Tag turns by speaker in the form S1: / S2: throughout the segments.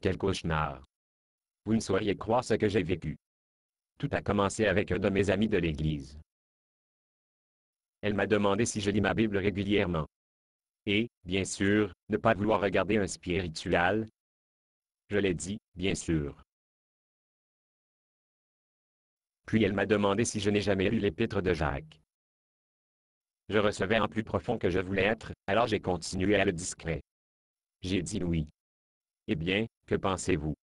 S1: Quel cauchemar! Vous ne sauriez croire ce que j'ai vécu. Tout a commencé avec un de mes amis de l'église. Elle m'a demandé si je lis ma Bible régulièrement. Et, bien sûr, ne pas vouloir regarder un spirituel. Je l'ai dit, bien sûr. Puis elle m'a demandé si je n'ai jamais lu l'épître de Jacques. Je recevais en plus profond que je voulais être, alors j'ai continué à le discret. J'ai dit oui. Eh bien, que pensez-vous?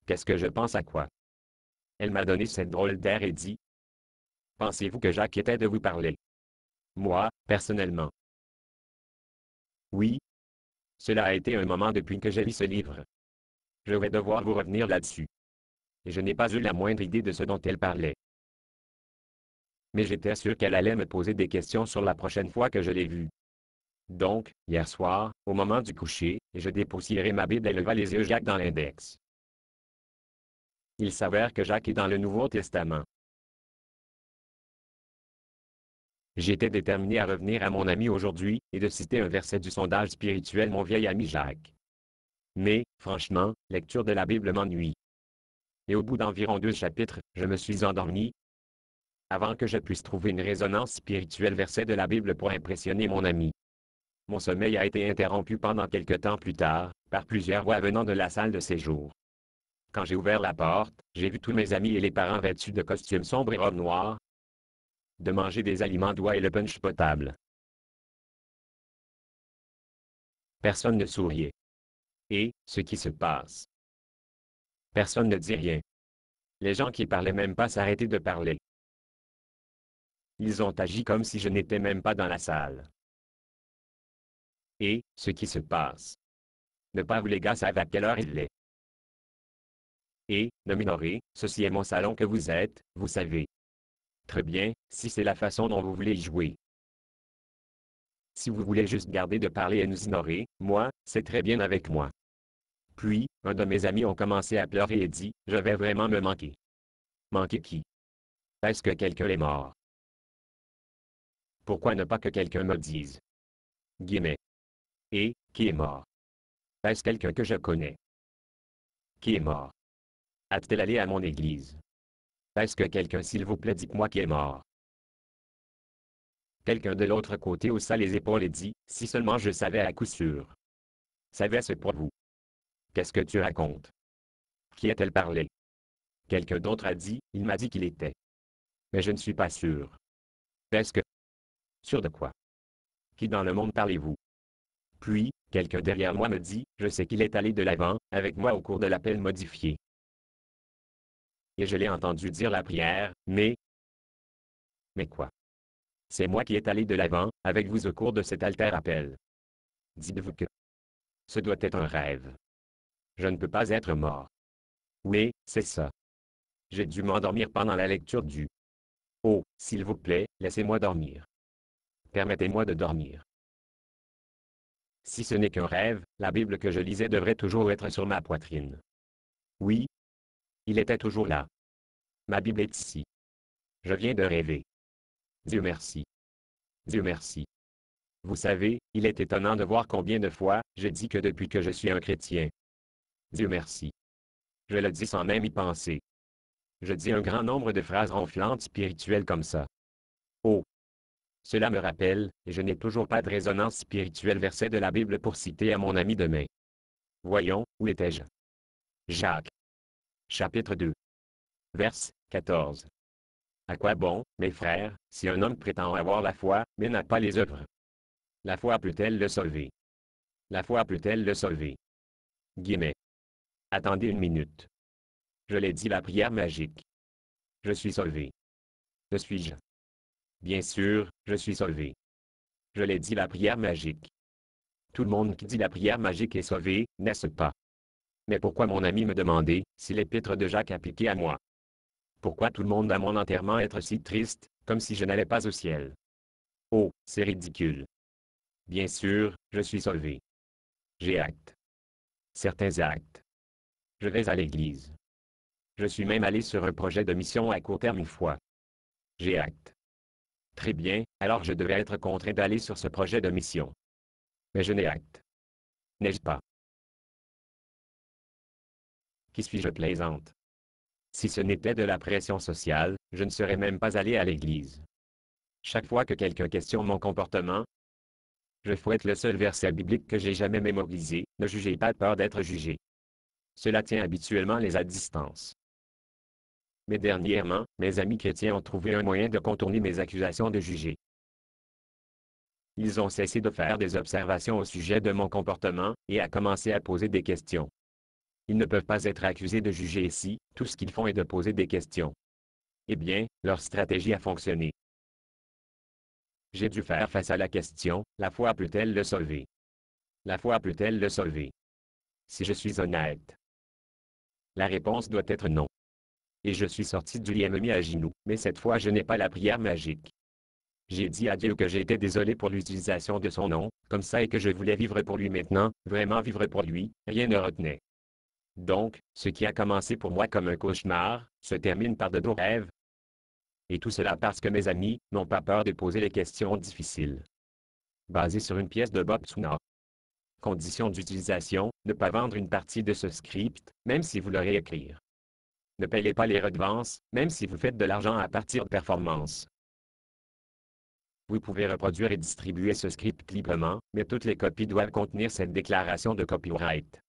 S1: Qu'est-ce que je pense à quoi? Elle m'a donné cette drôle d'air et dit. Pensez-vous que Jacques était de vous parler? Moi, personnellement. Oui. Cela a été un moment depuis que j'ai lu ce livre. Je vais devoir vous revenir là-dessus. Et je n'ai pas eu la moindre idée de ce dont elle parlait. Mais j'étais sûr qu'elle allait me poser des questions sur la prochaine fois que je l'ai vue. Donc, hier soir, au moment du coucher, je dépoussiérai ma Bible et leva les yeux Jacques dans l'index. Il s'avère que Jacques est dans le Nouveau Testament. J'étais déterminé à revenir à mon ami aujourd'hui, et de citer un verset du sondage spirituel mon vieil ami Jacques. Mais, franchement, lecture de la Bible m'ennuie. Et au bout d'environ 2 chapitres, je me suis endormi. Avant que je puisse trouver une résonance spirituelle verset de la Bible pour impressionner mon ami. Mon sommeil a été interrompu pendant quelque temps plus tard, par plusieurs voix venant de la salle de séjour. Quand j'ai ouvert la porte, j'ai vu tous mes amis et les parents vêtus de costumes sombres et robes noires, de manger des aliments doux et le punch potable. Personne ne souriait. Et, ce qui se passe. Personne ne dit rien. Les gens qui parlaient même pas s'arrêtaient de parler. Ils ont agi comme si je n'étais même pas dans la salle. Et, ce qui se passe. Ne pas vous les gars savent à quelle heure il est. Et, ne m'ignorez, ceci est mon salon que vous êtes, vous savez. Très bien, si c'est la façon dont vous voulez y jouer. Si vous voulez juste garder de parler et nous ignorer, moi, c'est très bien avec moi. Puis, un de mes amis ont commencé à pleurer et dit, je vais vraiment me manquer. Manquer qui? Est-ce que quelqu'un est mort? Pourquoi ne pas que quelqu'un me dise? Guillemets. Et, qui est mort? Est-ce quelqu'un que je connais? Qui est mort? A-t-elle allé à mon église? Est-ce que quelqu'un s'il vous plaît dites-moi qui est mort? Quelqu'un de l'autre côté haussa les épaules et dit, si seulement je savais à coup sûr. Savais-ce pour vous? Qu'est-ce que tu racontes? Qui a-t-elle parlé? Quelqu'un d'autre a dit, il m'a dit qu'il était. Mais je ne suis pas sûr. Est-ce que... Sûr de quoi? Qui dans le monde parlez-vous? Puis, quelqu'un derrière moi me dit, je sais qu'il est allé de l'avant, avec moi au cours de l'appel modifié. Et je l'ai entendu dire la prière, mais... Mais quoi? C'est moi qui est allé de l'avant, avec vous au cours de cet alter appel. Dites-vous que... Ce doit être un rêve. Je ne peux pas être mort. Oui, c'est ça. J'ai dû m'endormir pendant la lecture du... Oh, s'il vous plaît, laissez-moi dormir. Permettez-moi de dormir. Si ce n'est qu'un rêve, la Bible que je lisais devrait toujours être sur ma poitrine. Oui. Il était toujours là. Ma Bible est ici. Je viens de rêver. Dieu merci. Dieu merci. Vous savez, il est étonnant de voir combien de fois, je dis que depuis que je suis un chrétien. Dieu merci. Je le dis sans même y penser. Je dis un grand nombre de phrases ronflantes spirituelles comme ça. Oh! Cela me rappelle, et je n'ai toujours pas de résonance spirituelle verset de la Bible pour citer à mon ami demain. Voyons, où étais-je? Jacques. Chapitre 2. Vers 14. À quoi bon, mes frères, si un homme prétend avoir la foi, mais n'a pas les œuvres? La foi peut-elle le sauver? La foi peut-elle le sauver? Guillemets. Attendez une minute. Je l'ai dit la prière magique. Je suis sauvé. Que suis-je? Bien sûr, je suis sauvé. Je l'ai dit la prière magique. Tout le monde qui dit la prière magique est sauvé, n'est-ce pas? Mais pourquoi mon ami me demandait si l'épître de Jacques appliquait à moi? Pourquoi tout le monde à mon enterrement être si triste, comme si je n'allais pas au ciel? Oh, c'est ridicule. Bien sûr, je suis sauvé. J'ai acte. Certains actes. Je vais à l'église. Je suis même allé sur un projet de mission à court terme une fois. J'ai acte. Très bien, alors je devais être contraint d'aller sur ce projet de mission. Mais je n'ai acte. N'ai-je pas? Qui suis-je plaisante? Si ce n'était de la pression sociale, je ne serais même pas allé à l'église. Chaque fois que quelqu'un questionne mon comportement, je fouette le seul verset biblique que j'ai jamais mémorisé, ne jugez pas de peur d'être jugé. Cela tient habituellement les à distance. Mais dernièrement, mes amis chrétiens ont trouvé un moyen de contourner mes accusations de juger. Ils ont cessé de faire des observations au sujet de mon comportement, et à commencer à poser des questions. Ils ne peuvent pas être accusés de juger ici, tout ce qu'ils font est de poser des questions. Eh bien, leur stratégie a fonctionné. J'ai dû faire face à la question, la foi peut-elle le sauver? La foi peut-elle le sauver? Si je suis honnête, la réponse doit être non. Et je suis sorti du lit et me mis à genoux, mais cette fois je n'ai pas la prière magique. J'ai dit à Dieu que j'étais désolé pour l'utilisation de son nom, comme ça et que je voulais vivre pour lui maintenant, vraiment vivre pour lui, rien ne retenait. Donc, ce qui a commencé pour moi comme un cauchemar, se termine par de beaux rêves. Et tout cela parce que mes amis n'ont pas peur de poser les questions difficiles. Basé sur une pièce de Bob Tsuna. Condition d'utilisation, ne pas vendre une partie de ce script, même si vous l'aurez écrire. Ne payez pas les redevances, même si vous faites de l'argent à partir de performances. Vous pouvez reproduire et distribuer ce script librement, mais toutes les copies doivent contenir cette déclaration de copyright.